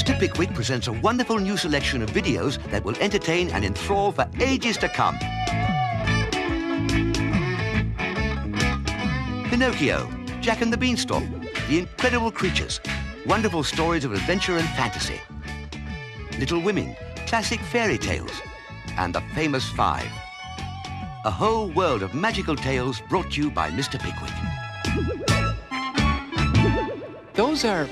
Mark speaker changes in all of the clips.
Speaker 1: Mr. Pickwick presents a wonderful new selection of videos that will entertain and enthrall for ages to come. Pinocchio, Jack and the Beanstalk, The Incredible Creatures, wonderful stories of adventure and fantasy. Little Women, classic fairy tales, and the famous Five. A whole world of magical tales brought to you by Mr. Pickwick.
Speaker 2: Those are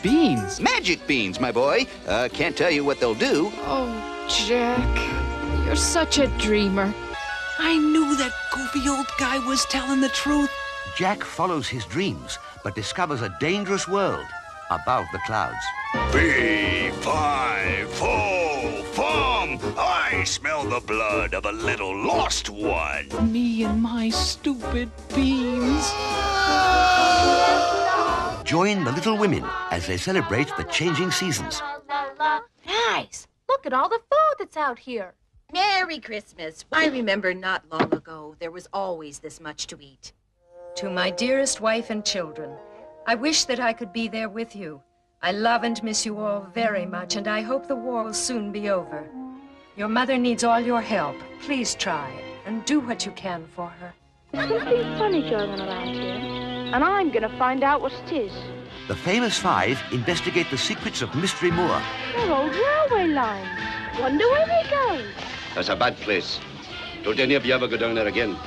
Speaker 2: beans.
Speaker 3: Magic beans, my boy. Can't tell you what they'll do.
Speaker 4: Oh, Jack, you're such a dreamer.
Speaker 2: I knew that goofy old guy was telling the truth.
Speaker 1: Jack follows his dreams, but discovers a dangerous world above the clouds.
Speaker 5: Fee-fi-fo-fum! I smell the blood of a little lost one.
Speaker 2: Me and my stupid beans.
Speaker 1: Join the Little Women as they celebrate the changing seasons.
Speaker 6: Guys, look at all the food that's out here.
Speaker 7: Merry Christmas. I remember not long ago there was always this much to eat.
Speaker 8: To my dearest wife and children, I wish that I could be there with you. I love and miss you all very much, and I hope the war will soon be over. Your mother needs all your help. Please try and do what you can for her.
Speaker 6: Something funny going on around here, and I'm going to find out what it is.
Speaker 1: The famous Five investigate the secrets of Mystery Moor.
Speaker 6: They're old railway lines. Wonder where they go.
Speaker 9: That's a bad place. Don't any of you ever go down there again.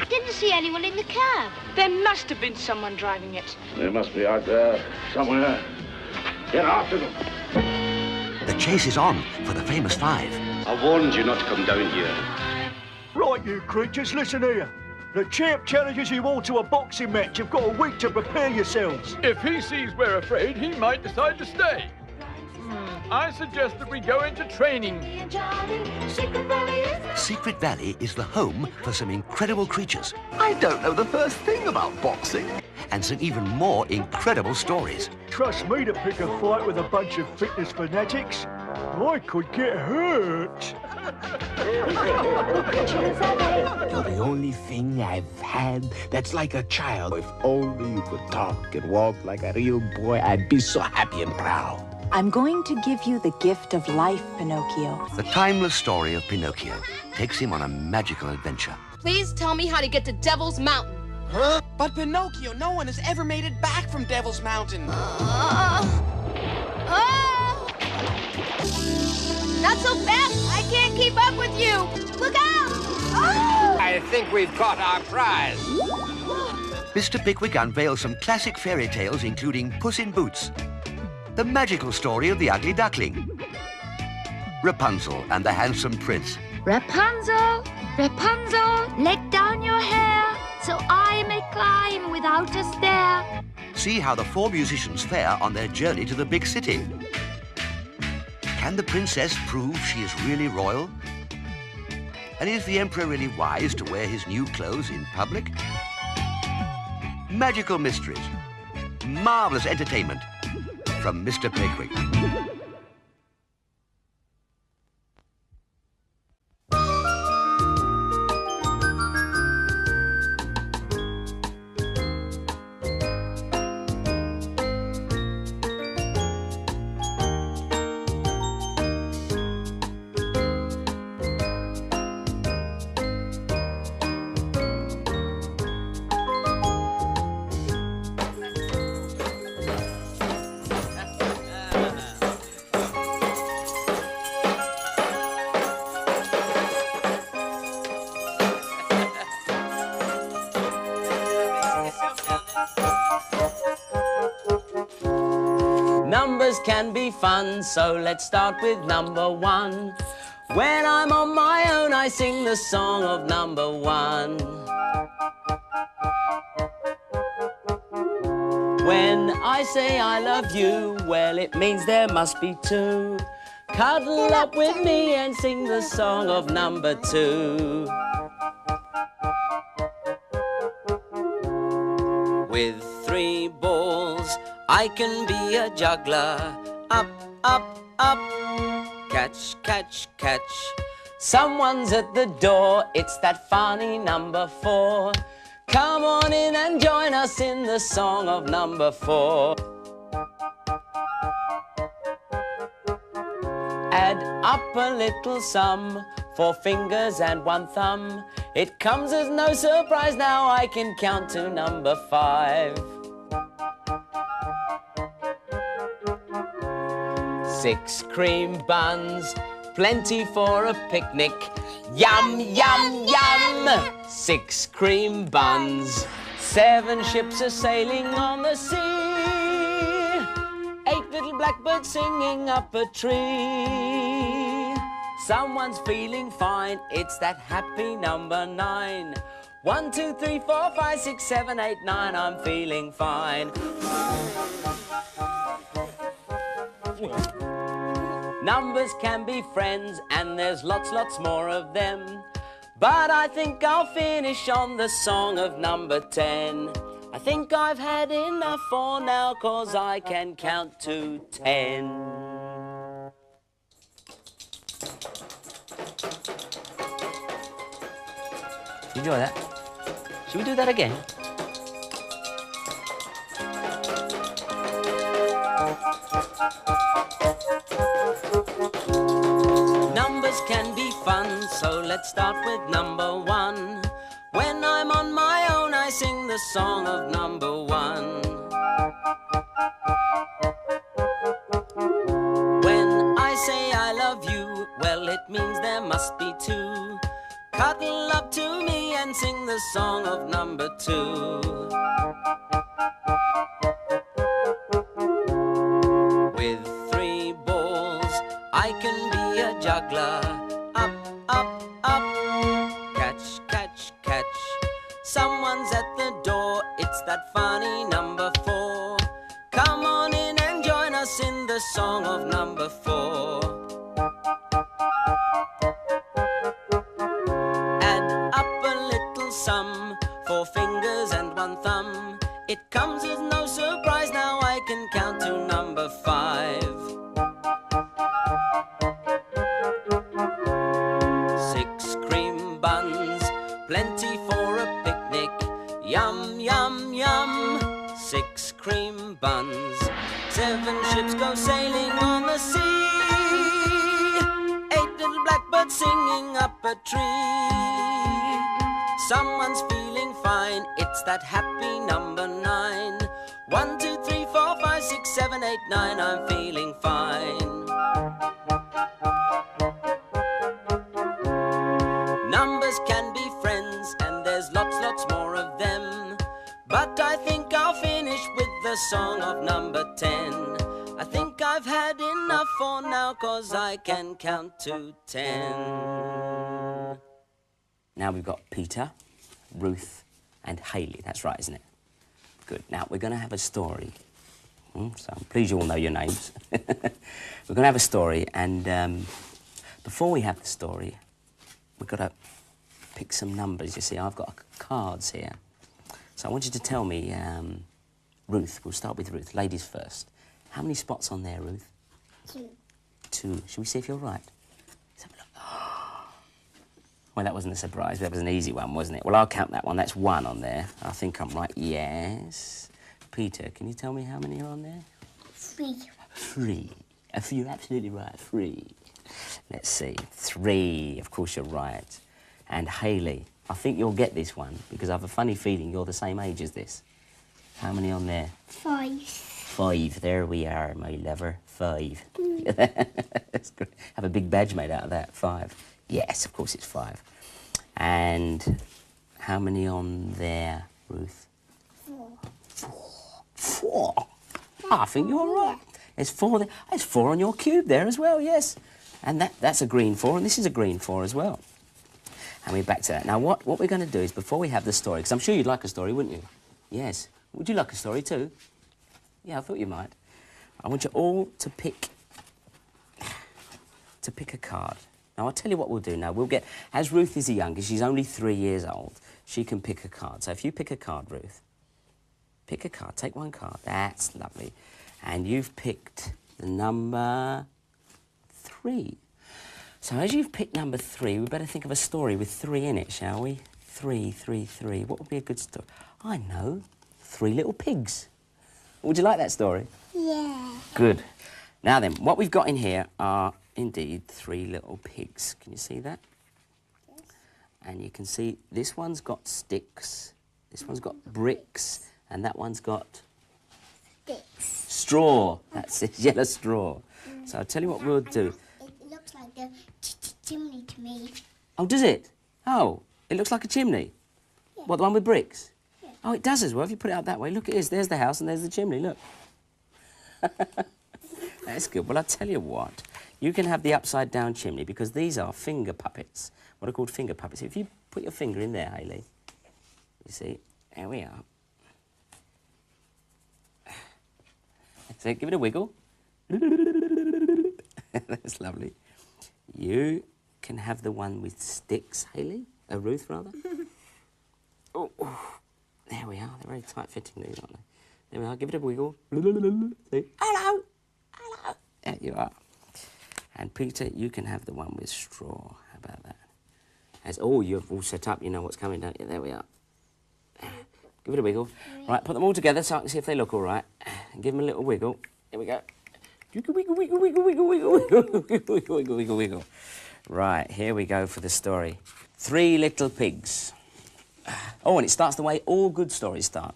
Speaker 6: Didn't see anyone in the cab. There must have been someone driving it.
Speaker 9: They must be out there somewhere. Get after them.
Speaker 1: The chase is on for the famous Five.
Speaker 9: I warned you not to come down here.
Speaker 10: Right, you creatures, listen here. The champ challenges you all to a boxing match. You've got a week to prepare yourselves.
Speaker 11: If he sees we're afraid, he might decide to stay. I suggest that we go into training.
Speaker 1: Secret Valley is the home for some incredible creatures.
Speaker 3: I don't know the first thing about boxing.
Speaker 1: And some even more incredible stories.
Speaker 10: Trust me to pick a fight with a bunch of fitness fanatics. I could get hurt.
Speaker 12: You're the only thing I've had that's like a child. If only you could talk and walk like a real boy, I'd be so happy and proud.
Speaker 13: I'm going to give you the gift of life, Pinocchio.
Speaker 1: The timeless story of Pinocchio takes him on a magical adventure.
Speaker 6: Please tell me how to get to Devil's Mountain.
Speaker 2: Huh? But Pinocchio, no one has ever made it back from Devil's Mountain.
Speaker 6: Not so fast! I can't keep up with you! Look out! Oh!
Speaker 12: I think we've caught our prize.
Speaker 1: Mr. Pickwick unveils some classic fairy tales, including Puss in Boots, the magical story of the ugly duckling, Rapunzel and the handsome prince.
Speaker 6: Rapunzel, Rapunzel, let down your hair so I may climb without a stair.
Speaker 1: See how the four musicians fare on their journey to the big city. Can the princess prove she is really royal? And is the emperor really wise to wear his new clothes in public? Magical mysteries, marvelous entertainment from Mr. Pickwick.
Speaker 14: Numbers can be fun, so let's start with number one. When I'm on my own, I sing the song of number one. When I say I love you, well, it means there must be two. Cuddle up with me and sing the song of number two. With three balls, I can be a juggler. Up, up, up. Catch, catch, catch. Someone's at the door. It's that funny number four. Come on in and join us in the song of number four. Add up a little sum, 4 fingers and 1 thumb. It comes as no surprise, now I can count to number 5. 6 cream buns, plenty for a picnic. Yum, yum, yum! 6 cream buns. 7 ships are sailing on the sea. 8 little blackbirds singing up a tree. Someone's feeling fine, it's that happy number 9. 1, 2, 3, 4, 5, 6, 7, 8, 9, I'm feeling fine. Numbers can be friends, and there's lots more of them. But I think I'll finish on the song of number 10. I think I've had enough for now, 'cause I can count to 10. Did you enjoy that? Should we do that again? Numbers can be fun, so let's start with number 1. When I'm on my own, I sing the song of number 1. When I say I love you, well, it means there must be 2. Cuddle up to me and sing the song of number 2. With 3 balls, I can be a juggler. Up, up, up. Catch, catch, catch. Someone's at the door. It's that funny number 4. Come on in and join us in the song of number 4. Add up a little sum, 4 fingers and 1 thumb. It comes as no surprise, now I can count to number 5. 6 cream buns, plenty for a picnic. Yum, yum, yum. 6 cream buns. 7 ships go sailing on the sea. 8 little blackbirds singing up a tree. Someone's feeling fine, it's that happy number 9. 1, 2, 3, 4, 5, 6, 7, 8, 9, I'm feeling fine. Numbers can be friends, and there's lots more of them. But I think I'll finish with the song of number 10. I think I've had enough for now, 'cause I can count to 10. Now we've got Peter, Ruth and Hayley. That's right, isn't it? Good. Now we're going to have a story. So I'm pleased you all know your names. We're going to have a story, and before we have the story, we've got to pick some numbers. You see, I've got cards here. So I want you to tell me, Ruth, we'll start with Ruth, ladies first. How many spots on there, Ruth?
Speaker 6: 2.
Speaker 14: 2. Shall we see if you're right? Let's have a look. Well, that wasn't a surprise. That was an easy one, wasn't it? Well, I'll count that one. That's 1 on there. I think I'm right. Yes. Peter, can you tell me how many are on there?
Speaker 6: 3.
Speaker 14: 3. You're absolutely right. 3. Let's see. 3. Of course, you're right. And Hayley, I think you'll get this one because I have a funny feeling you're the same age as this. How many on there?
Speaker 6: 5.
Speaker 14: 5. There we are, my lover. 5. That's great. Have a big badge made out of that. 5. Yes, of course it's 5. And how many on there, Ruth?
Speaker 6: 4.
Speaker 14: 4. I think you're right. There's 4 there. There's 4 on your cube there as well, yes. And that's a green 4, and this is a green 4 as well. And we're back to that. Now, what we're going to do is, before we have the story, because I'm sure you'd like a story, wouldn't you? Yes. Would you like a story too? Yeah, I thought you might. I want you all to pick a card. Now, I'll tell you what we'll do now. We'll get, as Ruth is the youngest, she's only 3 years old, she can pick a card. So if you pick a card, Ruth, pick a card, take 1 card. That's lovely. And you've picked the number 3. So as you've picked number 3, we better think of a story with 3 in it, shall we? 3, 3, 3. What would be a good story? I know. 3 Little Pigs. Would you like that story?
Speaker 6: Yeah.
Speaker 14: Good. Now then, what we've got in here are indeed 3 little pigs. Can you see that? Yes. And you can see this one's got sticks, this one's got bricks, and that one's got...
Speaker 15: Sticks.
Speaker 14: Straw. That's it, yellow straw. So I'll tell you what we'll do.
Speaker 15: It looks like a chimney to me.
Speaker 14: Oh, does it? Oh, it looks like a chimney? Yeah. What, the one with bricks? Yeah. Oh, it does as well, if you put it out that way. Look, it is. There's the house and there's the chimney, look. That's good. Well, I'll tell you what. You can have the upside-down chimney because these are finger puppets. What are called finger puppets. If you put your finger in there, Hayley, you see, there we are. So give it a wiggle. That's lovely. You can have the one with sticks, Hayley. Ruth, rather. Oh, there we are. They're very tight-fitting, these, aren't they? There we are. Give it a wiggle. See? Hello. Hello. There you are. And Peter, you can have the one with straw. How about that? Oh, you're all set up. You know what's coming, don't you? There we are. Give it a wiggle. Right, put them all together so I can see if they look all right. And give them a little wiggle. Here we go. Wiggle, wiggle, wiggle, wiggle, wiggle, wiggle, wiggle, wiggle, wiggle, wiggle, wiggle. Right, here we go for the story. 3 little pigs. Oh, and it starts the way all good stories start.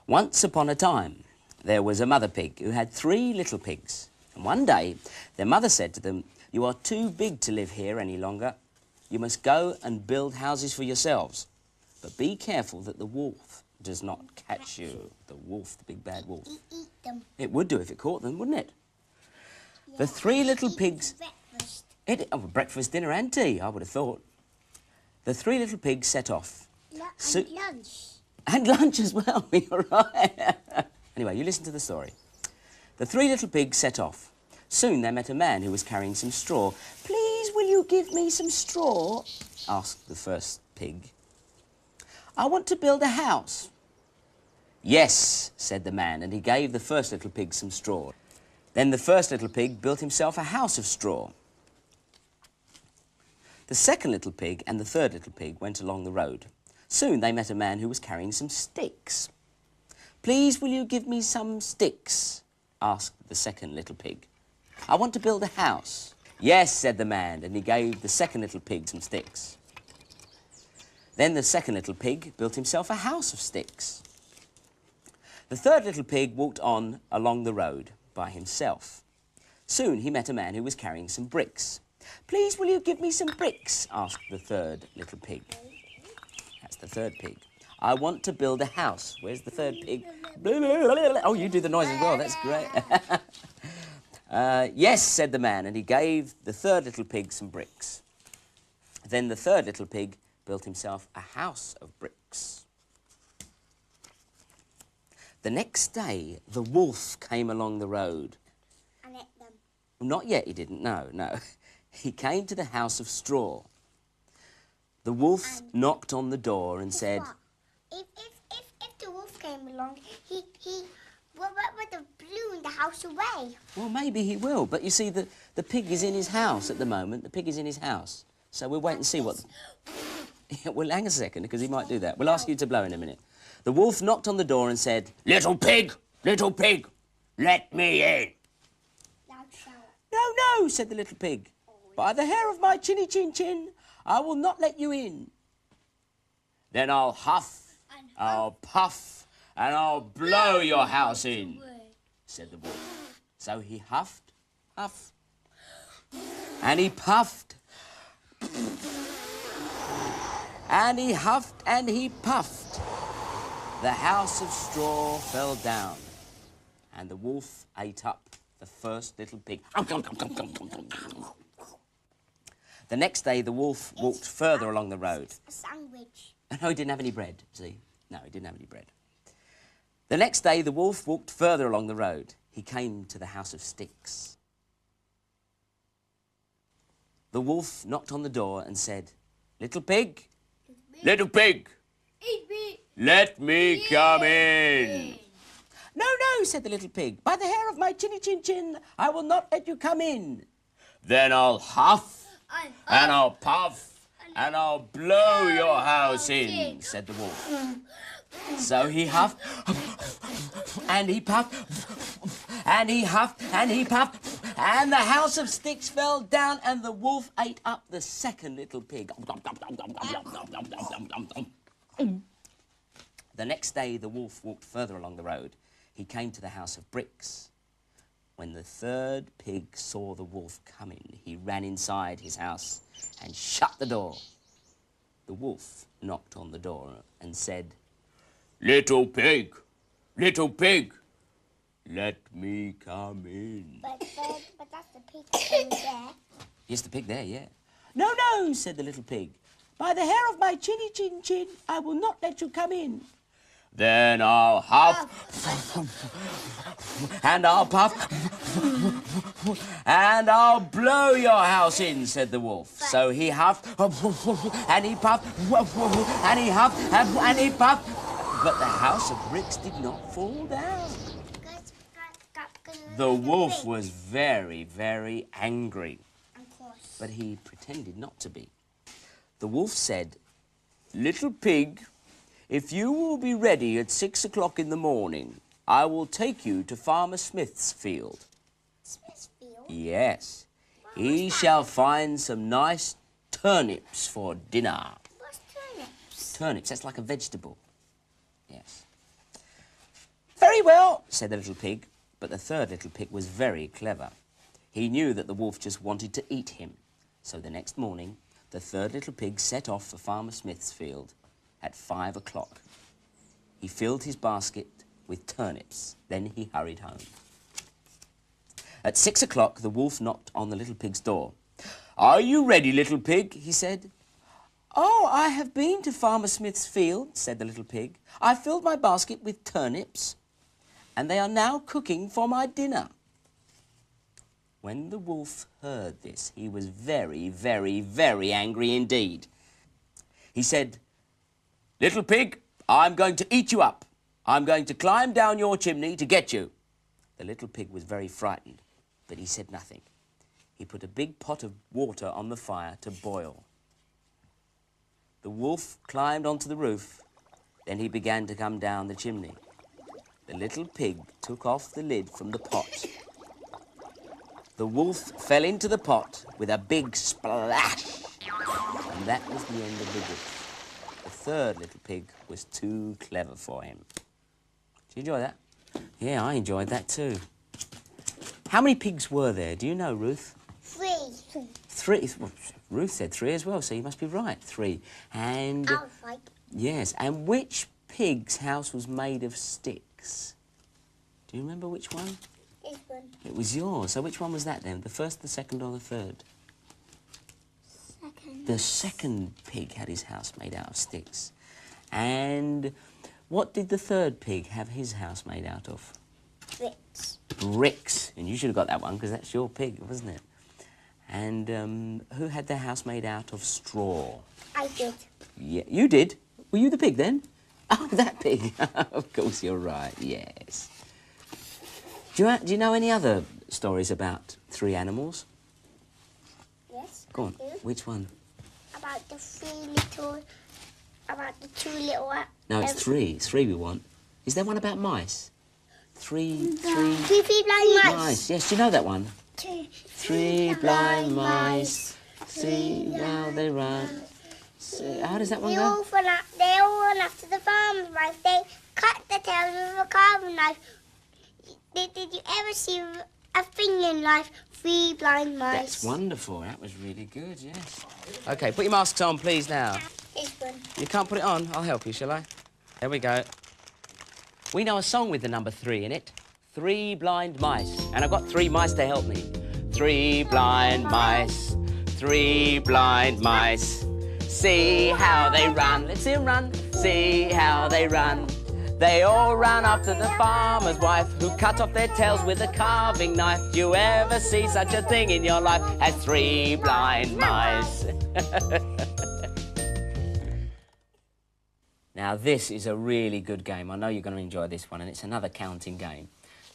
Speaker 14: Once upon a time, there was a mother pig who had 3 little pigs. And one day, their mother said to them, "You are too big to live here any longer. You must go and build houses for yourselves. But be careful that the wolf does not catch you." The wolf, the big bad wolf.
Speaker 15: Eat them.
Speaker 14: It would do if it caught them, wouldn't it? Yeah, the 3 little pigs...
Speaker 15: Breakfast.
Speaker 14: Breakfast, dinner and tea, I would have thought. The 3 little pigs set off.
Speaker 15: And lunch.
Speaker 14: And lunch as well, you're right. Anyway, you listen to the story. The 3 little pigs set off. Soon they met a man who was carrying some straw. "Please, will you give me some straw?" asked the first pig. "I want to build a house." "Yes," said the man, and he gave the first little pig some straw. Then the first little pig built himself a house of straw. The second little pig and the third little pig went along the road. Soon they met a man who was carrying some sticks. "Please, will you give me some sticks?" asked the second little pig. "I want to build a house." "Yes," said the man, and he gave the second little pig some sticks. Then the second little pig built himself a house of sticks. The third little pig walked on along the road by himself. Soon he met a man who was carrying some bricks. "Please, will you give me some bricks?" asked the third little pig. That's the third pig. "I want to build a house." Where's the third pig? Oh, you do the noise as well. That's great. "Yes," said the man, and he gave the third little pig some bricks. Then the third little pig built himself a house of bricks. The next day, the wolf came along the road.
Speaker 15: And ate them.
Speaker 14: Not yet, he didn't. No. He came to the house of straw. The wolf knocked on the door and said...
Speaker 15: If the wolf came along, he would have blown the house away.
Speaker 14: Well, maybe he will, but you see, the pig is in his house at the moment. The pig is in his house. So we'll wait and see what... Well, hang a second, because he might do that. We'll ask you to blow in a minute. The wolf knocked on the door and said, little pig, let me in." No, said the little pig. "By the hair of my chinny chin chin, I will not let you in." "Then I'll huff, I'll puff, and I'll blow your house in," said the wolf. So he huffed, and he puffed, and he huffed, and he puffed. The house of straw fell down, and the wolf ate up the first little pig. The next day, the wolf walked further along the road.
Speaker 15: A sandwich.
Speaker 14: No, he didn't have any bread, see? No, he didn't have any bread. The next day, the wolf walked further along the road. He came to the house of sticks. The wolf knocked on the door and said, little pig,
Speaker 15: Eat me.
Speaker 14: let me come in." No, said the little pig. "By the hair of my chinny chin chin, I will not let you come in." "Then I'll huff, and I'll puff, and I'll blow your house in," said the wolf. So he huffed, and he puffed, and he huffed, and he puffed, And the house of sticks fell down and the wolf ate up the second little pig. The next day, the wolf walked further along the road. He came to the house of bricks. When the third pig saw the wolf coming, he ran inside his house and shut the door. The wolf knocked on the door and said, "Little pig, let me come in."
Speaker 15: But that's the pig over there.
Speaker 14: Yes, the pig there, yeah. "No, no," said the little pig. "By the hair of my chinny chin chin, I will not let you come in." "Then I'll huff, and I'll puff, and I'll blow your house in," said the wolf. So he huffed, and he puffed, and he huffed, and he puffed. But the house of bricks did not fall down. The wolf was very, very angry, but he pretended not to be. The wolf said, "Little pig, if you will be ready at 6 o'clock in the morning, I will take you to Farmer Smith's field."
Speaker 15: Smith's field?
Speaker 14: "Yes. He shall find some nice turnips for dinner."
Speaker 15: What's turnips?
Speaker 14: Turnips, that's like a vegetable. Yes. "Very well," said the little pig, but the third little pig was very clever. He knew that the wolf just wanted to eat him. So the next morning, the third little pig set off for Farmer Smith's field at 5 o'clock. He filled his basket with turnips. Then he hurried home. At 6 o'clock, the wolf knocked on the little pig's door. "Are you ready, little pig?" he said. "Oh, I have been to Farmer Smith's field," said the little pig. "I filled my basket with turnips, and they are now cooking for my dinner." When the wolf heard this, he was very, very, very angry indeed. He said, "Little pig, I'm going to eat you up. I'm going to climb down your chimney to get you." The little pig was very frightened, but he said nothing. He put a big pot of water on the fire to boil. The wolf climbed onto the roof. Then he began to come down the chimney. The little pig took off the lid from the pot. The wolf fell into the pot with a big splash. And that was the end of the wolf. The third little pig was too clever for him. Did you enjoy that? Yeah, I enjoyed that too. How many pigs were there? Do you know, Ruth?
Speaker 15: 3.
Speaker 14: 3. Well, Ruth said 3 as well, so you must be right. 3. And...
Speaker 15: I was right.
Speaker 14: Yes, and which pig's house was made of sticks? Do you remember which one?
Speaker 15: This one.
Speaker 14: It was yours. So which one was that then? The first, the second, or the third?
Speaker 15: Second.
Speaker 14: The second pig had his house made out of sticks. And what did the third pig have his house made out of?
Speaker 15: Bricks.
Speaker 14: Bricks. And you should have got that one, because that's your pig, wasn't it? And who had their house made out of straw?
Speaker 15: I did.
Speaker 14: Yeah, you did? Were you the pig then? Oh, that pig. Of course, you're right, yes. Do you know any other stories about 3 animals?
Speaker 15: Yes,
Speaker 14: Go on.
Speaker 15: I do.
Speaker 14: Which one?
Speaker 15: About the 2 little...
Speaker 14: No, it's 3. 3 we want. Is there one about mice? 3
Speaker 15: blind mice.
Speaker 14: Yes, do you know that one?
Speaker 15: 3
Speaker 14: blind mice. See how they run. How does that one go?
Speaker 15: They all run after the farmer's wife. They cut their tails with a carving knife. Did you ever see a thing in life? 3 blind mice.
Speaker 14: That's wonderful. That was really good, yes. OK, put your masks on, please, now.
Speaker 15: This one.
Speaker 14: You can't put it on? I'll help you, shall I? There we go. We know a song with the number 3 in it. 3 blind mice. And I've got 3 mice to help me. 3 blind mice. 3 blind mice. See how they run. Let's see them run. See how they run. They all run after the farmer's wife, who cut off their tails with a carving knife. Do you ever see such a thing in your life as 3 blind mice? Now, this is a really good game. I know you're going to enjoy this one, and it's another counting game.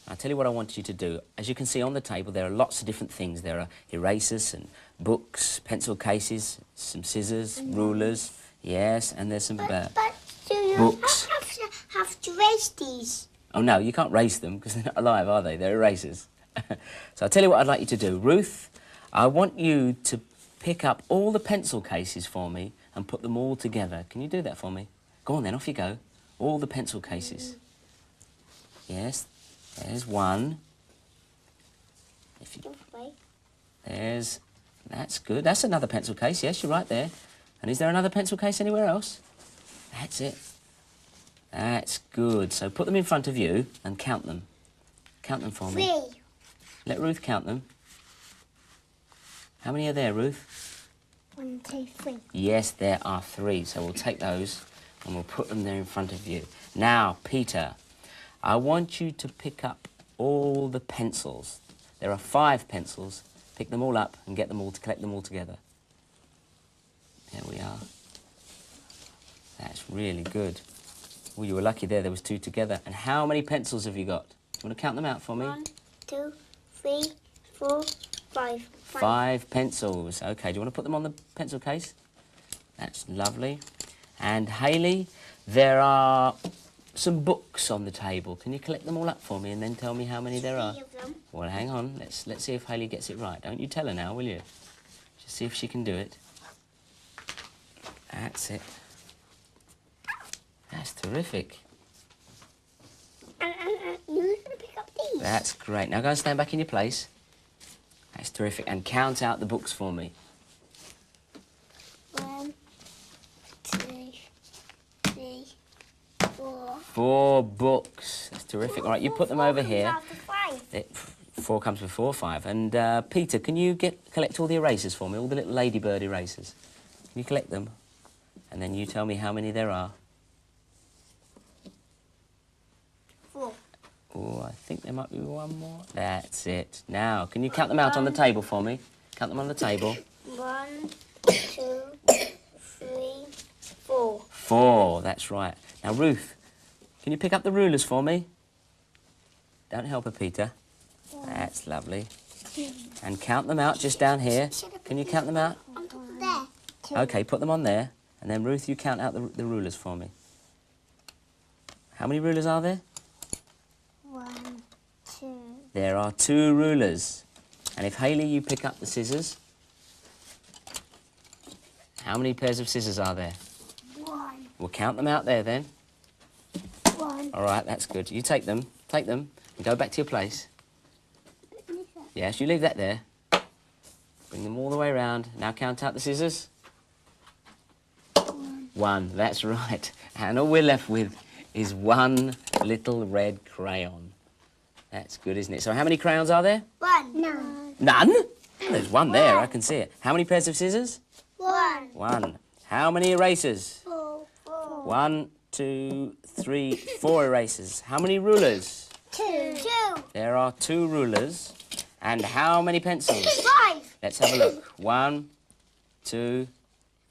Speaker 14: I'll tell you what I want you to do. As you can see on the table, there are lots of different things. There are erasers and books, pencil cases, some scissors, rulers, yes, and there's some
Speaker 15: But do you
Speaker 14: books.
Speaker 15: have to race these?
Speaker 14: Oh, no, you can't race them because they're not alive, are they? They're erasers. So I'll tell you what I'd like you to do. Ruth, I want you to pick up all the pencil cases for me and put them all together. Can you do that for me? Go on then, off you go. All the pencil cases. Yes, there's one. There's... That's good. That's another pencil case. Yes, you're right there. And is there another pencil case anywhere else? That's it. That's good. So put them in front of you and count them. Count them for me.
Speaker 15: 3.
Speaker 14: Let Ruth count them. How many are there, Ruth?
Speaker 15: 1, 2, 3.
Speaker 14: Yes, there are 3. So we'll take those and we'll put them there in front of you. Now, Peter, I want you to pick up all the pencils. There are 5 pencils. Pick them all up and get them all to collect them all together. There we are. That's really good. Oh, you were lucky there. There was 2 together. And how many pencils have you got? You want to count them out for me?
Speaker 15: 1, 2, 3, 4, 5.
Speaker 14: 5 pencils. OK, do you want to put them on the pencil case? That's lovely. And Hayley, there are some books on the table. Can you collect them all up for me and then tell me how many there are?
Speaker 15: 3 of them.
Speaker 14: Well, hang on. Let's see if Hayley gets it right. Don't you tell her now, will you? Just see if she can do it. That's it. That's terrific.
Speaker 15: And you're going to pick up these.
Speaker 14: That's great. Now go and stand back in your place. That's terrific. And count out the books for me.
Speaker 15: 1, 2, 3, 4.
Speaker 14: 4 books. That's terrific. All right, you put them over here.
Speaker 15: After 5.
Speaker 14: 4 comes before 5. And Peter, can you collect all the erasers for me? All the little ladybird erasers. Can you collect them? And then you tell me how many there are.
Speaker 15: 4.
Speaker 14: Oh, I think there might be one more. That's it. Now, can you count them out on the table for me? Count them on the table.
Speaker 15: 1, 2, 3, 4.
Speaker 14: 4, that's right. Now, Ruth, can you pick up the rulers for me? Don't help her, Peter. That's lovely. And count them out just down here. Can you count them out?
Speaker 15: On top of there. 2.
Speaker 14: OK, put them on there. And then, Ruth, you count out the rulers for me. How many rulers are there?
Speaker 15: 1, 2.
Speaker 14: There are 2 rulers. And if, Hayley, you pick up the scissors, how many pairs of scissors are there?
Speaker 15: 1.
Speaker 14: We'll count them out there, then.
Speaker 15: 1.
Speaker 14: All right, that's good. You take them, and go back to your place. Yes, you leave that there. Bring them all the way around. Now count out the scissors. 1, that's right. And all we're left with is 1 little red crayon. That's good, isn't it? So how many crayons are there?
Speaker 15: 1. None.
Speaker 14: None? There's 1 there, I can see it. How many pairs of scissors?
Speaker 15: 1.
Speaker 14: 1. How many erasers?
Speaker 15: 4.
Speaker 14: 1, 2, 3, 4 erasers. How many rulers?
Speaker 15: 2. 2.
Speaker 14: There are 2 rulers. And how many pencils?
Speaker 15: 5.
Speaker 14: Let's have a look. 1, 2,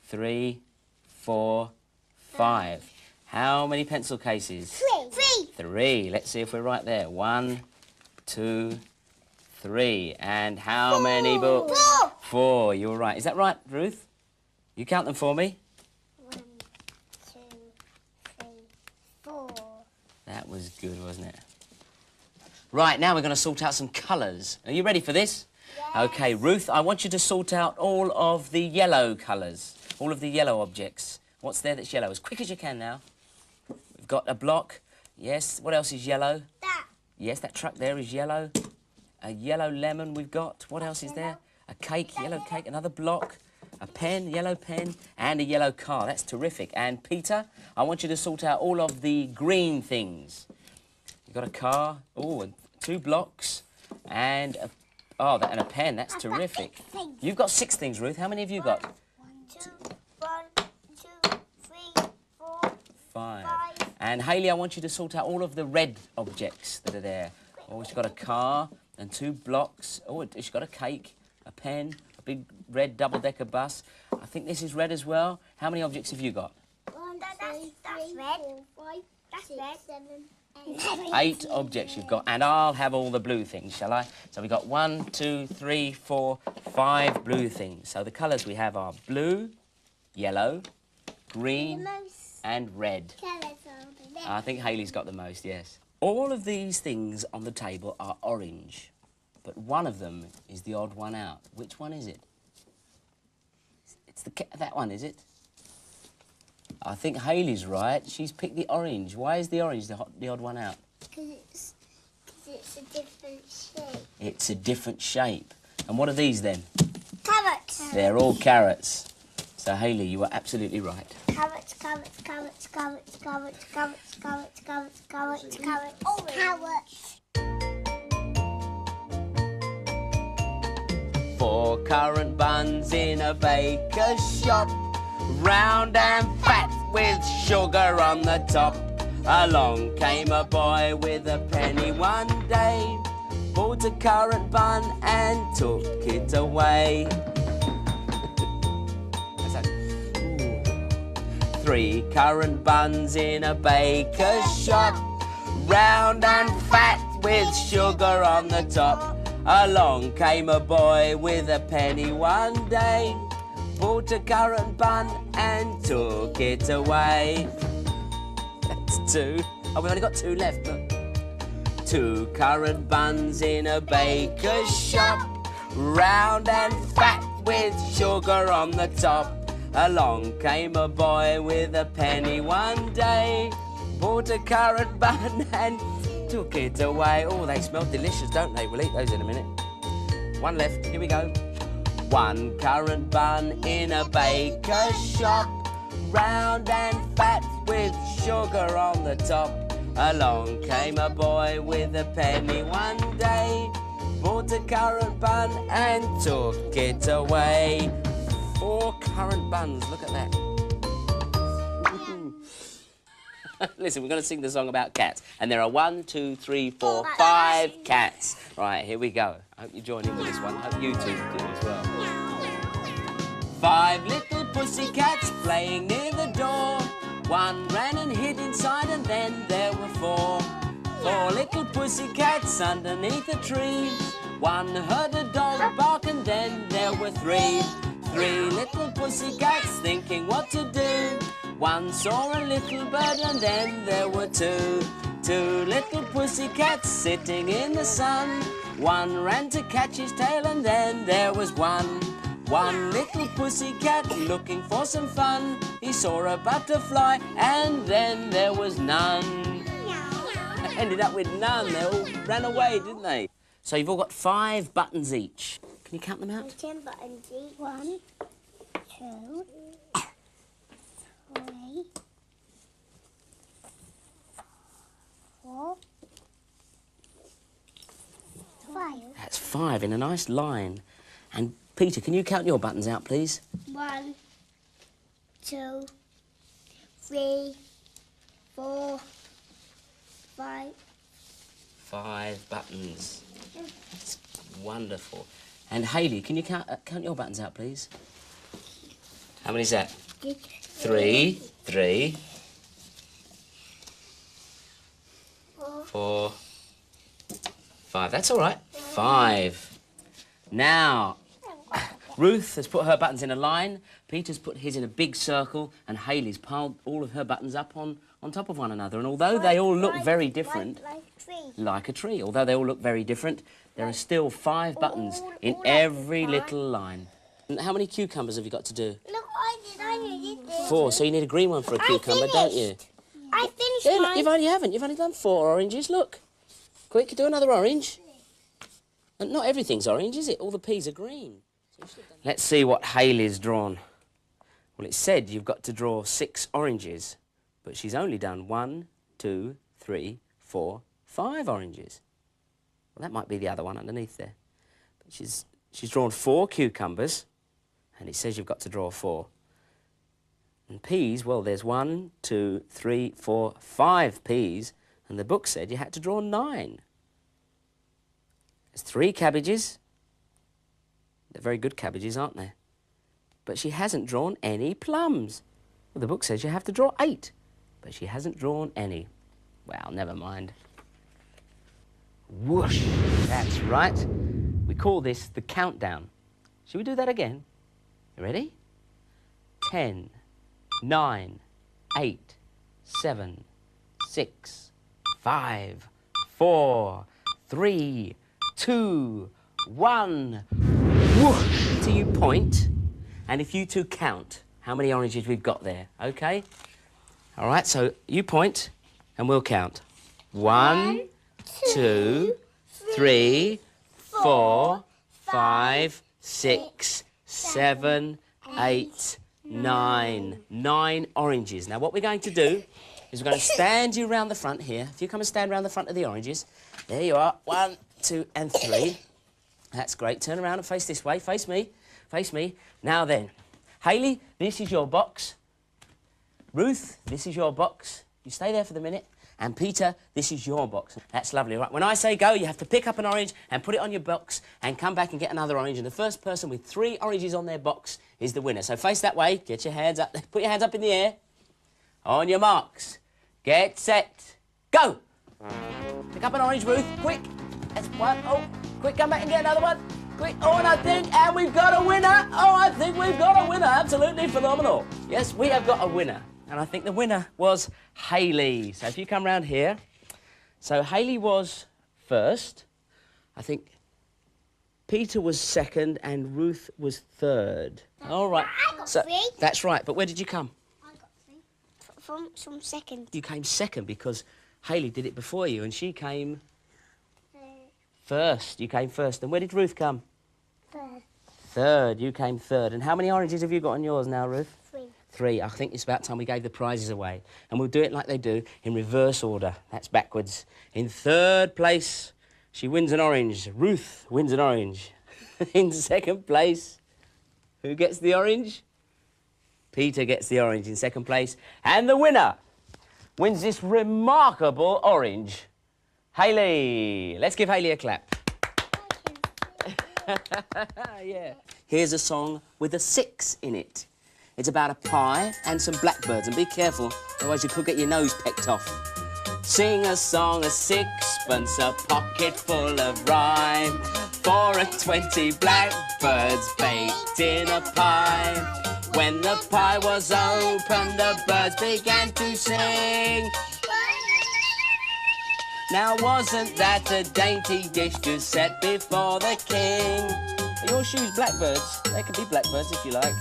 Speaker 14: 3, 4, 5. How many pencil cases?
Speaker 15: 3.
Speaker 14: 3. Let's see if we're right there. 1, 2, 3. And how many books?
Speaker 15: 4.
Speaker 14: 4. You're right. Is that right, Ruth? You count them for me.
Speaker 15: 1, 2, 3, 4.
Speaker 14: That was good, wasn't it? Right, now we're going to sort out some colours. Are you ready for this?
Speaker 15: Yes.
Speaker 14: OK, Ruth, I want you to sort out all of the yellow colours, all of the yellow objects. What's there that's yellow? As quick as you can now. We've got a block. Yes, what else is yellow?
Speaker 15: That.
Speaker 14: Yes, that truck there is yellow. A yellow lemon we've got. What else is there? A cake, yellow cake, another block. A pen, yellow pen, and a yellow car. That's terrific. And Peter, I want you to sort out all of the green things. You've got a car, and 2 blocks, and and a pen. That's terrific. You've got 6 things, Ruth. How many have you got?
Speaker 15: 1, 2, 3, 4,
Speaker 14: 5. And Hayley, I want you to sort out all of the red objects that are there. Oh, she's got a car and 2 blocks. Oh, she's got a cake, a pen, a big red double-decker bus. I think this is red as well. How many objects have you got?
Speaker 15: 1, 2, 3, 4, 5, that's red. 7,
Speaker 14: 8 objects you've got, and I'll have all the blue things, shall I? So we've got 1, 2, 3, 4, 5 blue things. So the colours we have are blue, yellow, green, and red. I think Hayley's got the most, yes. All of these things on the table are orange. but one of them is the odd one out. Which one is it? It's that one, is it? I think Hayley's right. She's picked the orange. Why is the orange the odd one out?
Speaker 15: Because it's a different shape.
Speaker 14: It's a different shape. And what are these then?
Speaker 15: Carrots.
Speaker 14: They're all carrots. So Hayley, you are absolutely right.
Speaker 15: Carrots, carrots, carrots, carrots, carrots, carrots, carrots, carrots, carrots, carrots, carrots.
Speaker 14: 4 currant buns in a baker's shop, round and fat with sugar on the top. Along came a boy with a penny one day, bought a currant bun and took it away. 3 currant buns in a baker's shop, round and fat with sugar on the top. Along came a boy with a penny one day, bought a currant bun and took it away. That's 2. Oh, we've only got 2 left, look. 2 currant buns in a baker's shop, round and fat with sugar on the top. Along came a boy with a penny one day, bought a currant bun and took it away. Oh, they smell delicious, don't they? We'll eat those in a minute. 1 left, here we go. 1 currant bun in a baker's shop, round and fat with sugar on the top. Along came a boy with a penny one day, bought a currant bun and took it away. 4 currant buns, look at that. Listen, we're going to sing the song about cats. And there are 1, 2, 3, 4, 5 cats. Right, here we go. I hope you join in with this one. I hope you two do as well. 5 little pussy cats playing near the door. 1 ran and hid inside and then there were 4. 4 little pussy cats underneath a tree. 1 heard a dog bark and then there were 3. 3 little pussy cats thinking what to do. 1 saw a little bird and then there were 2. 2 little pussy cats sitting in the sun. 1 ran to catch his tail and then there was 1. 1 little pussy cat looking for some fun. He saw a butterfly and then there was none. Ended up with none. They all ran away, didn't they? So you've all got 5 buttons each. Can you count them out?
Speaker 15: 10 buttons each. 1, 2, 3, 4, 5.
Speaker 14: That's 5 in a nice line. And Peter, can you count your buttons out, please?
Speaker 15: 1, 2, 3, 4, 5.
Speaker 14: 5 buttons. That's wonderful. And Hayley, can you count your buttons out, please? How many is that? 3, 3, 4, 5. That's all right. 5. Now, Ruth has put her buttons in a line, Peter's put his in a big circle, and Hayley's piled all of her buttons up on top of one another. And although they all look very different, like a tree, although they all look very different, there are still 5 buttons in every little line. And how many cucumbers have you got to do?
Speaker 15: Look, I did this.
Speaker 14: 4, so you need a green one for a cucumber, don't you?
Speaker 15: I finished
Speaker 14: Yeah,
Speaker 15: mine.
Speaker 14: you've only done 4 oranges, look. Quick, do another orange. And not everything's orange, is it? All the peas are green. Let's see what Hayley's drawn. Well, it said you've got to draw 6 oranges, but she's only done 1, 2, 3, 4, 5 oranges. Well, that might be the other one underneath there. But she's drawn 4 cucumbers, and it says you've got to draw 4. And peas, well, there's 1, 2, 3, 4, 5 peas, and the book said you had to draw 9. There's 3 cabbages. They're very good cabbages, aren't they? But she hasn't drawn any plums. Well, the book says you have to draw 8, but she hasn't drawn any. Well, never mind. Whoosh! That's right. We call this the countdown. Shall we do that again? You ready? 10, 9, 8, 7, 6, 5, 4, 3, 2, 1. Whoosh, till you point, and if you two count how many oranges we've got there, OK? All right, so you point, and we'll count. 1, 2, 3, 4, 5, 6, 7, 8, 9. 9 oranges. Now, what we're going to do is we're going to stand you round the front here. If you come and stand round the front of the oranges. There you are. 1, 2, and 3. That's great. Turn around and face this way. Face me. Face me. Now then, Hayley, this is your box. Ruth, this is your box. You stay there for the minute. And Peter, this is your box. That's lovely. Right, when I say go, you have to pick up an orange and put it on your box and come back and get another orange. And the first person with 3 oranges on their box is the winner. So face that way. Get your hands up. Put your hands up in the air. On your marks. Get set. Go! Pick up an orange, Ruth. Quick. That's 1. Oh, quick, come back and get another one. Quick. Oh, and I think, and we've got a winner. Oh, I think we've got a winner. Absolutely phenomenal. Yes, we have got a winner. And I think the winner was Hayley. So if you come round here. So Hayley was first. I think Peter was second and Ruth was third. All right.
Speaker 15: I got 3.
Speaker 14: That's right. But where did you come?
Speaker 15: I got 3. From second.
Speaker 14: You came second because Hayley did it before you and she came first. You came first. And where did Ruth come?
Speaker 15: Third.
Speaker 14: Third. You came third. And how many oranges have you got on yours now, Ruth?
Speaker 15: 3.
Speaker 14: 3. I think it's about time we gave the prizes away. And we'll do it like they do, in reverse order. That's backwards. In third place, she wins an orange. Ruth wins an orange. In second place, who gets the orange? Peter gets the orange in second place. And the winner wins this remarkable orange. Hayley. Let's give Hayley a clap. Yeah. Here's a song with a 6 in it. It's about a pie and some blackbirds, and be careful, otherwise you could get your nose pecked off. Sing a song, a 6pence, a pocket full of rhyme, for 20 blackbirds baked in a pie. When the pie was opened, the birds began to sing. Now wasn't that a dainty dish to set before the king? Are your shoes blackbirds? They can be blackbirds if you like.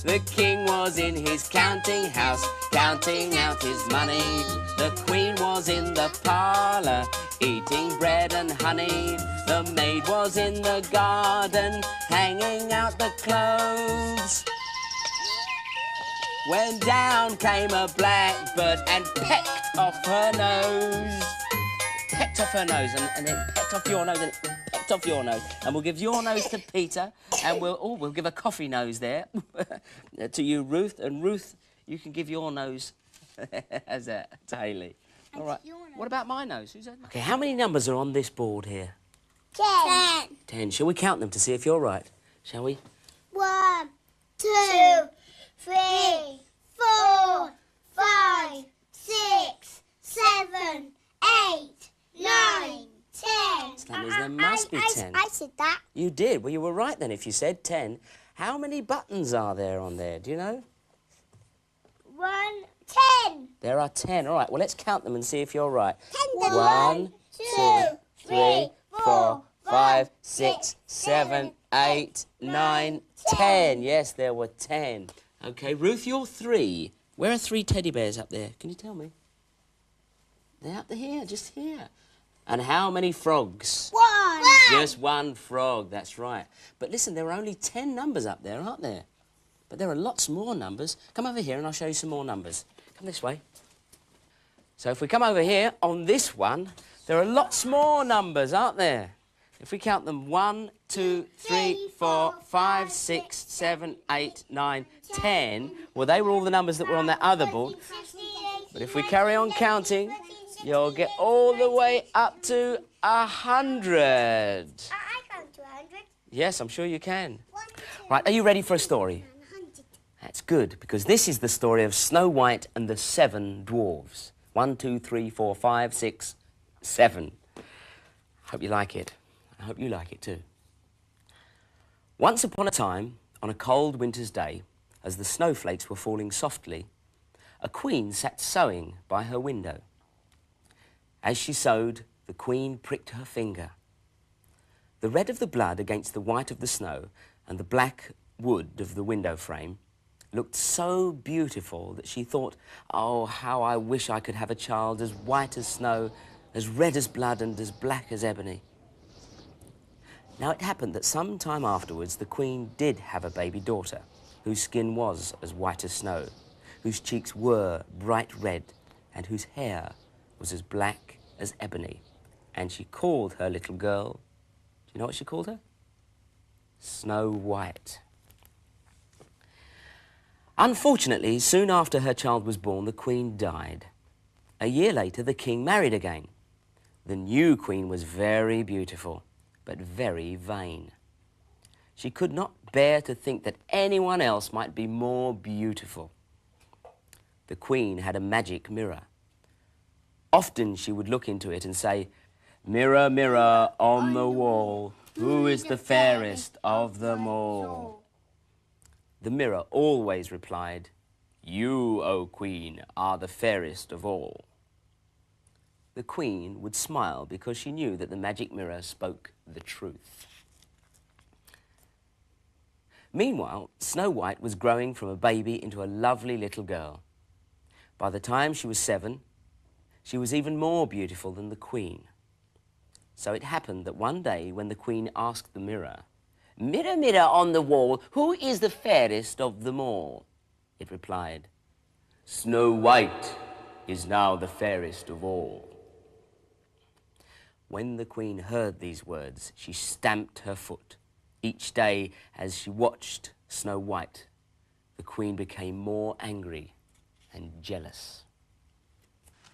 Speaker 14: The king was in his counting house, counting out his money. The queen was in the parlour, eating bread and honey. The maid was in the garden, hanging out the clothes. When down came a blackbird and pecked off her nose. Pecked off her nose and then pecked off your nose and pecked off your nose. And we'll give your nose to Peter and we'll give a coffee nose there to you, Ruth. And Ruth, you can give your nose as to Hayley. All right. What about my nose? Who's that? OK, how many numbers are on this board here?
Speaker 15: 10.
Speaker 14: 10. Shall we count them to see if you're right? Shall we?
Speaker 15: 1, 2, 3, 4, 5, 6, 7, 8, 9, 10.
Speaker 14: That means there must be 10.
Speaker 15: I said that.
Speaker 14: You did? Well, you were right then if you said 10. How many buttons are there on there? Do you know?
Speaker 15: 1, 10.
Speaker 14: There are 10. All right, well, let's count them and see if you're right.
Speaker 15: 10.
Speaker 14: 1, 2, 3, 4, 5, 6, 7, 8, 9, 10. Yes, there were 10. OK, Ruth, you're 3. Where are 3 teddy bears up there? Can you tell me? They're up here, just here. And how many frogs?
Speaker 15: 1.
Speaker 14: Just 1 frog, that's right. But listen, there are only 10 numbers up there, aren't there? But there are lots more numbers. Come over here and I'll show you some more numbers. Come this way. So if we come over here, on this one, there are lots more numbers, aren't there? If we count them, 1, 2, 3, 4, 5, 6, 7, 8, 9, 10. Well, they were all the numbers that were on that other board. But if we carry on counting, you'll get all the way up to 100.
Speaker 15: I count to 100.
Speaker 14: Yes, I'm sure you can. Right, are you ready for a story? That's good, because this is the story of Snow White and the 7 dwarves. 1, 2, 3, 4, 5, 6, 7. Hope you like it. I hope you like it too. Once upon a time, on a cold winter's day, as the snowflakes were falling softly, a queen sat sewing by her window. As she sewed, the queen pricked her finger. The red of the blood against the white of the snow and the black wood of the window frame looked so beautiful that she thought, oh, how I wish I could have a child as white as snow, as red as blood and as black as ebony. Now it happened that some time afterwards the Queen did have a baby daughter whose skin was as white as snow, whose cheeks were bright red and whose hair was as black as ebony. And she called her little girl, do you know what she called her? Snow White. Unfortunately, soon after her child was born, the Queen died. A year later, the King married again. The new Queen was very beautiful, but very vain. She could not bear to think that anyone else might be more beautiful. The Queen had a magic mirror. Often she would look into it and say, "Mirror, mirror on the wall, who is the fairest of them all?" The mirror always replied, "You, O Queen, are the fairest of all." The Queen would smile because she knew that the magic mirror spoke the truth. Meanwhile, Snow White was growing from a baby into a lovely little girl. By the time she was 7, she was even more beautiful than the Queen. So it happened that one day when the Queen asked the mirror, "Mirror, mirror on the wall, who is the fairest of them all?" it replied, "Snow White is now the fairest of all." When the Queen heard these words, she stamped her foot. Each day, as she watched Snow White, the Queen became more angry and jealous.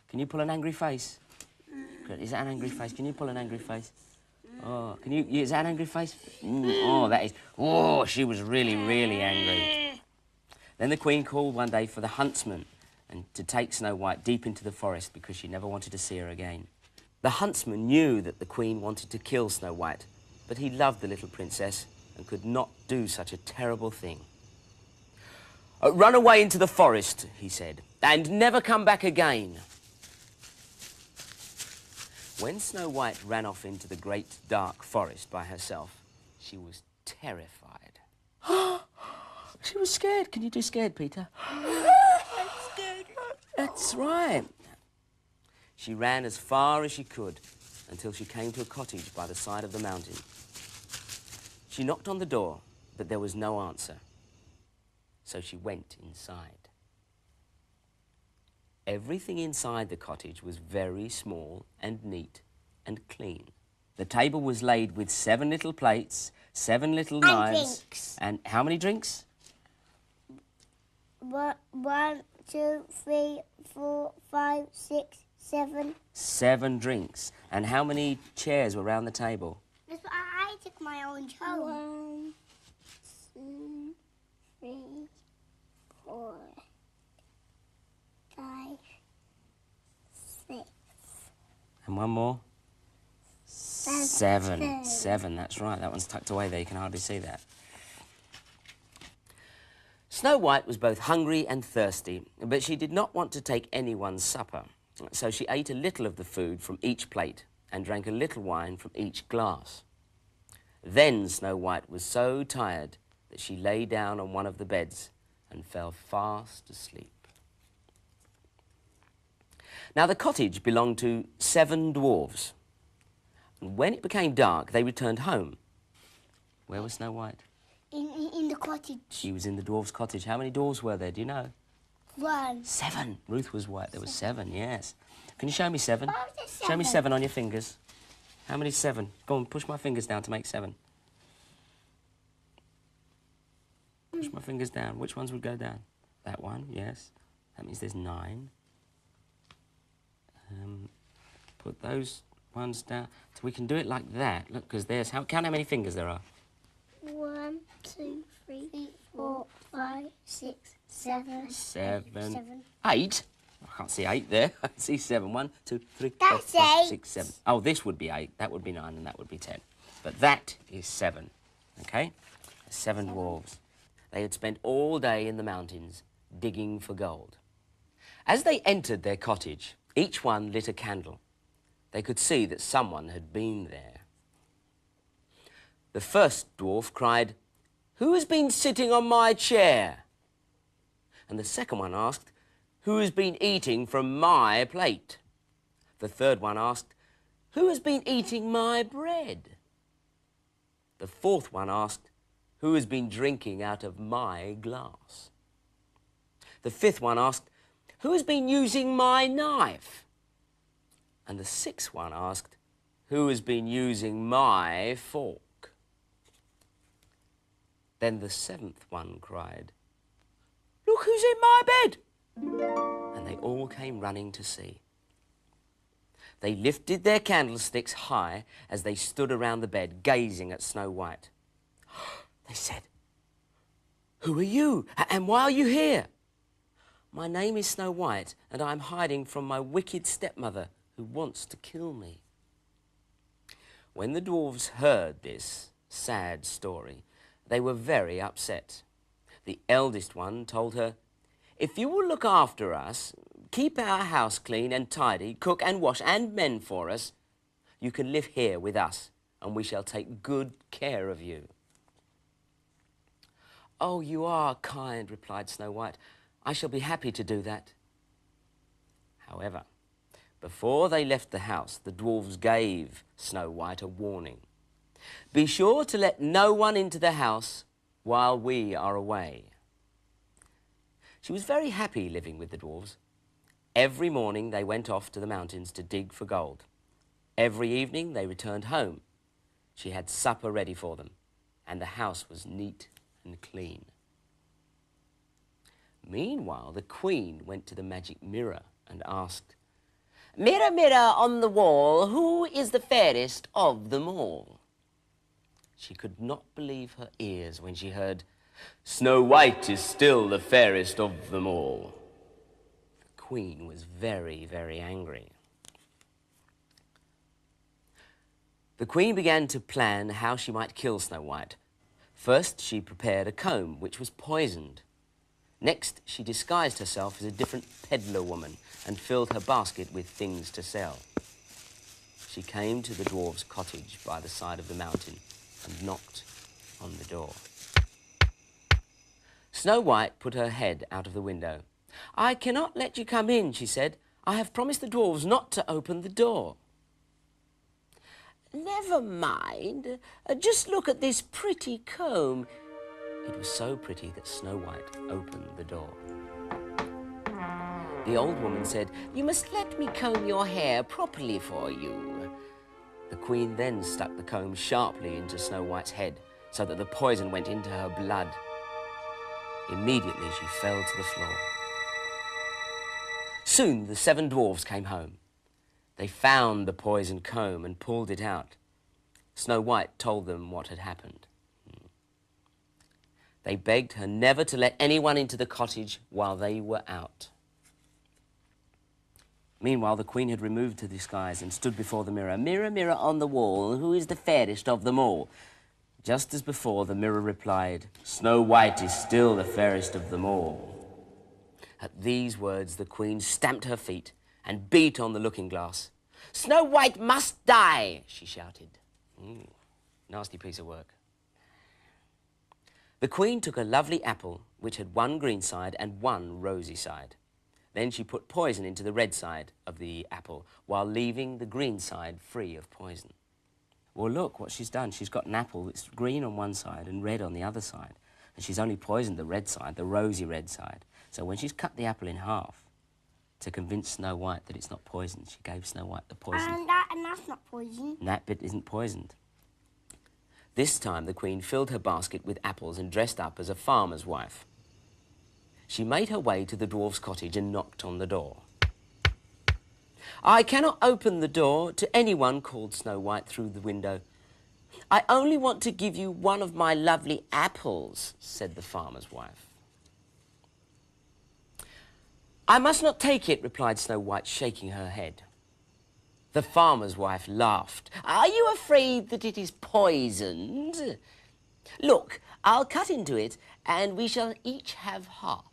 Speaker 14: Can you pull an angry face? Good. Is that an angry face? Can you pull an angry face? Oh, can you? Is that an angry face? Oh, that is. Oh, she was really, really angry. Then the Queen called one day for the huntsman and to take Snow White deep into the forest because she never wanted to see her again. The huntsman knew that the Queen wanted to kill Snow White, but he loved the little princess and could not do such a terrible thing. "Run away into the forest," he said, "and never come back again." When Snow White ran off into the great dark forest by herself, she was terrified. She was scared. Can you do scared, Peter?
Speaker 15: I'm scared.
Speaker 14: That's right. She ran as far as she could until she came to a cottage by the side of the mountain. She knocked on the door, but there was no answer. So she went inside. Everything inside the cottage was very small and neat and clean. The table was laid with 7 little plates, 7 little knives.
Speaker 15: Drinks.
Speaker 14: And how many drinks?
Speaker 15: 1, 2, 3, 4, 5, 6, 7.
Speaker 14: 7 drinks. And how many chairs were around the table?
Speaker 15: That's why I took my own home. 1, 2, 3, 4, 5, 6.
Speaker 14: And one more? 7. 7, that's right. That one's tucked away there. You can hardly see that. Snow White was both hungry and thirsty, but she did not want to take anyone's supper. So she ate a little of the food from each plate and drank a little wine from each glass. Then Snow White was so tired that she lay down on one of the beds and fell fast asleep. Now, the cottage belonged to 7 dwarves. And when it became dark, they returned home. Where was Snow White?
Speaker 15: In the cottage.
Speaker 14: She was in the dwarves' cottage. How many dwarves were there? Do you know?
Speaker 15: 1.
Speaker 14: 7. Ruth was white. There was 7, yes. Can you show me 7?
Speaker 15: Oh, there's 7.
Speaker 14: Show me 7 on your fingers. How many 7? Go on, push my fingers down to make 7. Push my fingers down. Which ones would go down? That one, yes. That means there's 9. Put those ones down. So we can do it like that. Look, because there's... Count how many fingers there are.
Speaker 15: 1, 2, 3, 4, 5, 6, 7.
Speaker 14: 7. 8? I can't see 8 there. I can see 7. 1, 2, 3, 4,
Speaker 15: That's
Speaker 14: 5,
Speaker 15: 8.
Speaker 14: 6, 7. Oh, this would be 8. That would be 9, and that would be 10. But that is 7. Okay? 7 dwarves. They had spent all day in the mountains digging for gold. As they entered their cottage, each one lit a candle. They could see that someone had been there. The first dwarf cried, "Who has been sitting on my chair?" And the second one asked, "Who has been eating from my plate?" The third one asked, "Who has been eating my bread?" The fourth one asked, "Who has been drinking out of my glass?" The fifth one asked, "Who has been using my knife?" And the sixth one asked, "Who has been using my fork?" Then the seventh one cried, "Look who's in my bed!" And they all came running to see. They lifted their candlesticks high as they stood around the bed, gazing at Snow White. They said, "Who are you, and why are you here?" "My name is Snow White, and I'm hiding from my wicked stepmother, who wants to kill me." When the dwarves heard this sad story, they were very upset. The eldest one told her, "If you will look after us, keep our house clean and tidy, cook and wash and mend for us, you can live here with us, and we shall take good care of you." "Oh, you are kind," replied Snow White. "I shall be happy to do that." However, before they left the house, the dwarves gave Snow White a warning. "Be sure to let no one into the house while we are away." She was very happy living with the dwarves. Every morning they went off to the mountains to dig for gold. Every evening they returned home. She had supper ready for them, and the house was neat and clean. Meanwhile, the Queen went to the magic mirror and asked, "Mirror, mirror on the wall, who is the fairest of them all?" She could not believe her ears when she heard, "Snow White is still the fairest of them all." The Queen was very, very angry. The Queen began to plan how she might kill Snow White. First, she prepared a comb, which was poisoned. Next, she disguised herself as a different peddler woman and filled her basket with things to sell. She came to the dwarf's cottage by the side of the mountain and knocked on the door. Snow White put her head out of the window. "I cannot let you come in," she said. "I have promised the dwarves not to open the door." "Never mind. Just look at this pretty comb." It was so pretty that Snow White opened the door. The old woman said, "You must let me comb your hair properly for you." The Queen then stuck the comb sharply into Snow White's head so that the poison went into her blood. Immediately she fell to the floor. Soon the 7 dwarves came home. They found the poisoned comb and pulled it out. Snow White told them what had happened. They begged her never to let anyone into the cottage while they were out. Meanwhile, the Queen had removed her disguise and stood before the mirror. "Mirror, mirror on the wall, who is the fairest of them all?" Just as before, the mirror replied, "Snow White is still the fairest of them all." At these words, the Queen stamped her feet and beat on the looking-glass. "Snow White must die," she shouted. Nasty piece of work. The Queen took a lovely apple, which had 1 green side and 1 rosy side. Then she put poison into the red side of the apple, while leaving the green side free of poison. Well, look what she's done. She's got an apple that's green on one side and red on the other side. And she's only poisoned the red side, the rosy red side. So when she's cut the apple in half to convince Snow White that it's not poisoned, she gave Snow White the poison.
Speaker 15: And that's not poison.
Speaker 14: And that bit isn't poisoned. This time, the Queen filled her basket with apples and dressed up as a farmer's wife. She made her way to the dwarf's cottage and knocked on the door. "I cannot open the door to anyone," called Snow White through the window. "I only want to give you one of my lovely apples," said the farmer's wife. "I must not take it," replied Snow White, shaking her head. The farmer's wife laughed. "Are you afraid that it is poisoned? Look, I'll cut into it, and we shall each have half."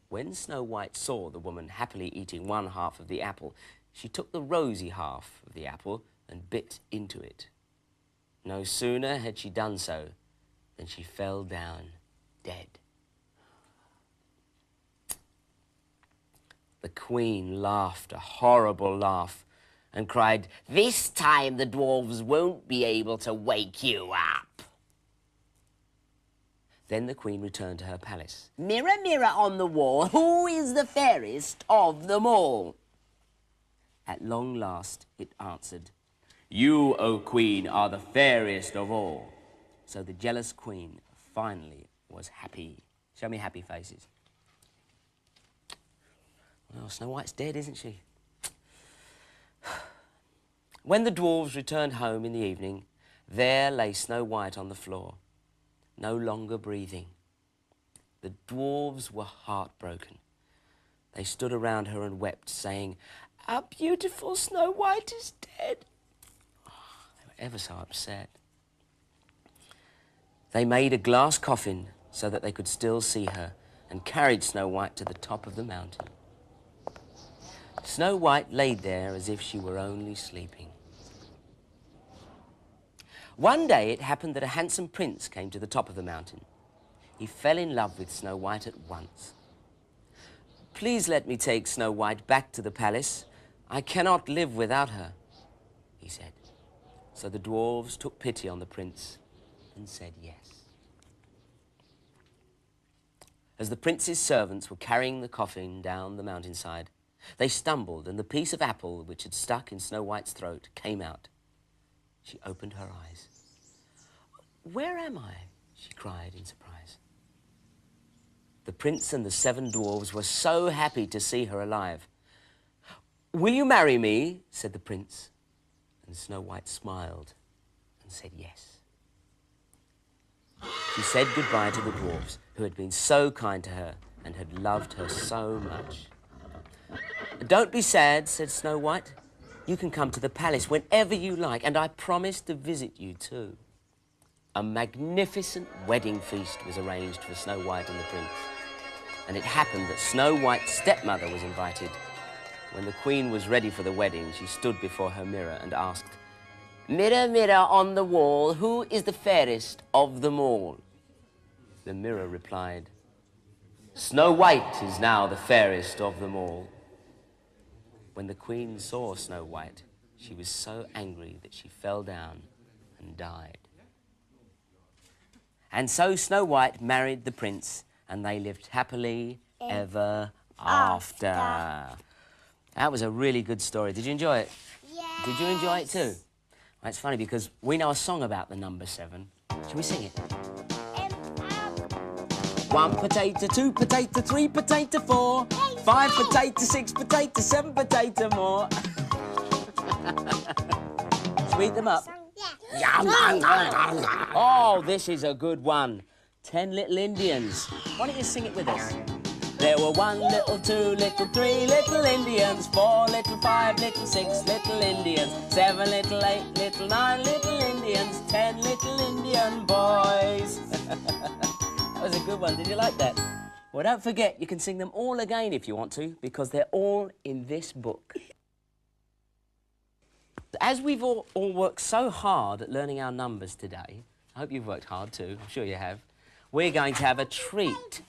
Speaker 14: When Snow White saw the woman happily eating 1/2 of the apple, she took the rosy half of the apple and bit into it. No sooner had she done so than she fell down dead. The Queen laughed a horrible laugh and cried, "This time the dwarves won't be able to wake you up." Then the Queen returned to her palace. "Mirror, mirror on the wall, who is the fairest of them all?" At long last it answered, "You, O Queen, are the fairest of all." So the jealous Queen finally was happy. Show me happy faces. Well, Snow White's dead, isn't she? When the dwarves returned home in the evening, there lay Snow White on the floor, no longer breathing. The dwarves were heartbroken. They stood around her and wept, saying, "Our beautiful Snow White is dead." Oh, they were ever so upset. They made a glass coffin so that they could still see her and carried Snow White to the top of the mountain. Snow White laid there as if she were only sleeping. One day it happened that a handsome prince came to the top of the mountain. He fell in love with Snow White at once. "Please let me take Snow White back to the palace. I cannot live without her," he said. So the dwarves took pity on the prince and said yes. As the prince's servants were carrying the coffin down the mountainside, they stumbled, and the piece of apple which had stuck in Snow White's throat came out. She opened her eyes. "Where am I?" she cried in surprise. The prince and the 7 dwarves were so happy to see her alive. "Will you marry me?" said the prince. And Snow White smiled and said yes. She said goodbye to the dwarves, who had been so kind to her and had loved her so much. "Don't be sad," said Snow White. "You can come to the palace whenever you like, and I promise to visit you too." A magnificent wedding feast was arranged for Snow White and the prince. And it happened that Snow White's stepmother was invited. When the Queen was ready for the wedding, she stood before her mirror and asked, "Mirror, mirror on the wall, who is the fairest of them all?" The mirror replied, "Snow White is now the fairest of them all." When the Queen saw Snow White, she was so angry that she fell down and died. And so Snow White married the prince, and they lived happily ever after. That was a really good story. Did you enjoy it?
Speaker 15: Yes.
Speaker 14: Did you enjoy it too? Well, it's funny because we know a song about the number 7. Shall we sing it? 1 potato, 2 potato, 3 potato, 4, 5 potato, 6 potato, 7 potato more. Should we eat them up? Yeah. Oh, this is a good one. 10 Little Indians. Why don't you sing it with us? There were 1 little, 2 little, 3 little Indians, 4 little, 5 little, 6 little Indians, 7 little, 8 little, 9 little Indians, 10 little Indian boys. That was a good one. Did you like that? Well, don't forget, you can sing them all again if you want to, because they're all in this book. As we've all worked so hard at learning our numbers today, I hope you've worked hard too, I'm sure you have, we're going to have a treat.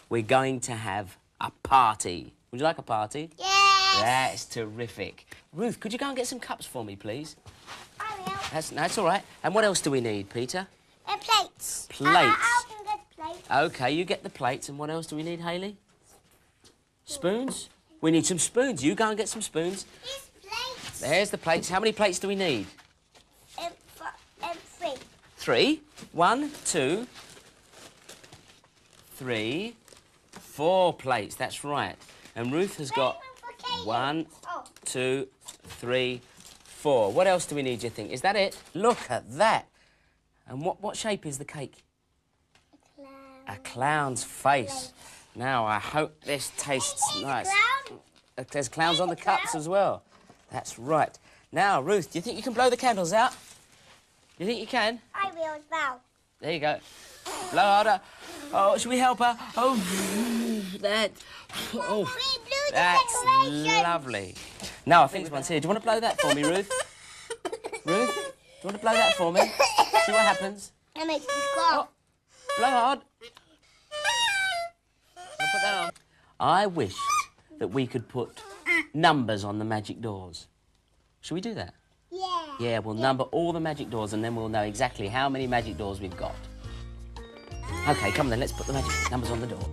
Speaker 14: We're going to have a party. Would you like a party?
Speaker 15: Yes.
Speaker 14: That's terrific. Ruth, could you go and get some cups for me, please?
Speaker 15: I will.
Speaker 14: That's all right. And what else do we need, Peter?
Speaker 15: Plates.
Speaker 14: Plates.
Speaker 15: I can get plates.
Speaker 14: OK, you get the plates. And what else do we need, Hayley? Spoons? We need some spoons. You go and get some spoons.
Speaker 15: These plates.
Speaker 14: There's the plates. How many plates do we need?
Speaker 15: 3.
Speaker 14: 3. 1, 2, 3, 4 plates. That's right. And Ruth has got 1, 2, 3, 4. What else do we need, do you think? Is that it? Look at that. And what shape is the cake?
Speaker 15: A clown.
Speaker 14: A clown's face. Now, I hope this tastes nice. There's clowns on the cups as well. That's right. Now, Ruth, do you think you can blow the candles out? Do you think you can?
Speaker 15: I will as well.
Speaker 14: There you go. Blow harder. Oh, should we help her? Oh, that. Oh, that's lovely. Now, I think this one's here. Do you want to blow that for me, Ruth? Ruth, do you want to blow that for me? See what happens.
Speaker 15: That makes me cough.
Speaker 14: Blow hard. I'll put that on. I wished that we could put numbers on the magic doors. Should we do that?
Speaker 15: Yeah.
Speaker 14: Yeah, we'll number all the magic doors and then we'll know exactly how many magic doors we've got. OK, come on then, let's put the magic numbers on the door.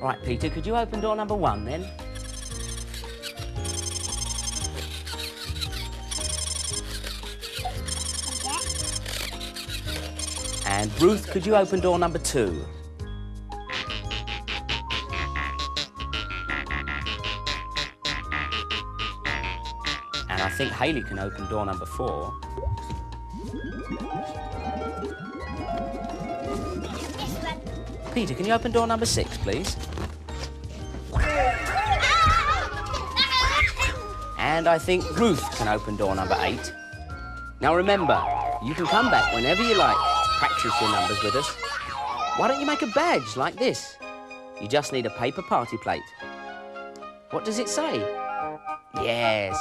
Speaker 14: Right, Peter, could you open door number 1 then? And Ruth, could you open door number 2? And I think Hayley can open door number 4. Peter, can you open door number 6, please? And I think Ruth can open door number 8. Now remember, you can come back whenever you like to practice your numbers with us. Why don't you make a badge like this? You just need a paper party plate. What does it say? Yes,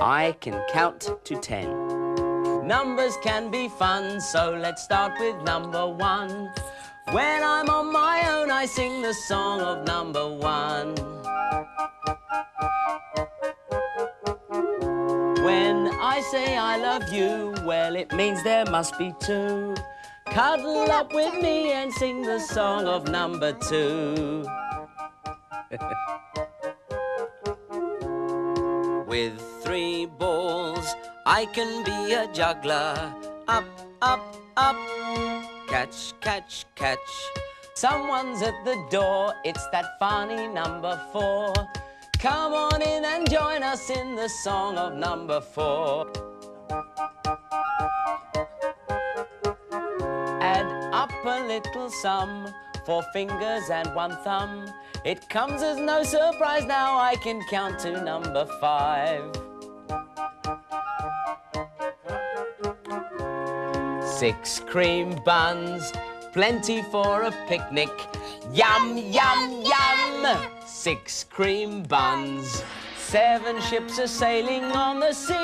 Speaker 14: I can count to 10. Numbers can be fun, so let's start with number 1. When I'm on my own, I sing the song of number 1. When I say I love you, well, it means there must be 2. Cuddle up with me and sing the song of number 2. With 3 balls, I can be a juggler. Up, up, up. Catch, catch, catch. Someone's at the door, it's that funny number 4. Come on in and join us in the song of number 4. Add up a little sum, 4 fingers and 1 thumb. It comes as no surprise now, I can count to number 5. 6 cream buns, plenty for a picnic. Yum, yum, yum! 6 cream buns. 7 ships are sailing on the sea.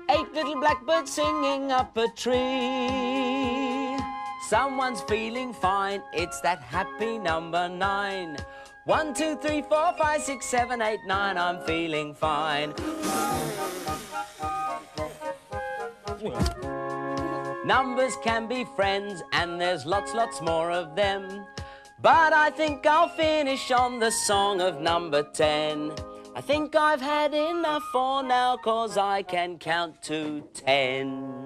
Speaker 14: 8 little blackbirds singing up a tree. Someone's feeling fine, it's that happy number 9. 1, 2, 3, 4, 5, 6, 7, 8, 9, I'm feeling fine. Numbers can be friends, and there's lots more of them. But I think I'll finish on the song of number 10. I think I've had enough for now, 'cause I can count to 10.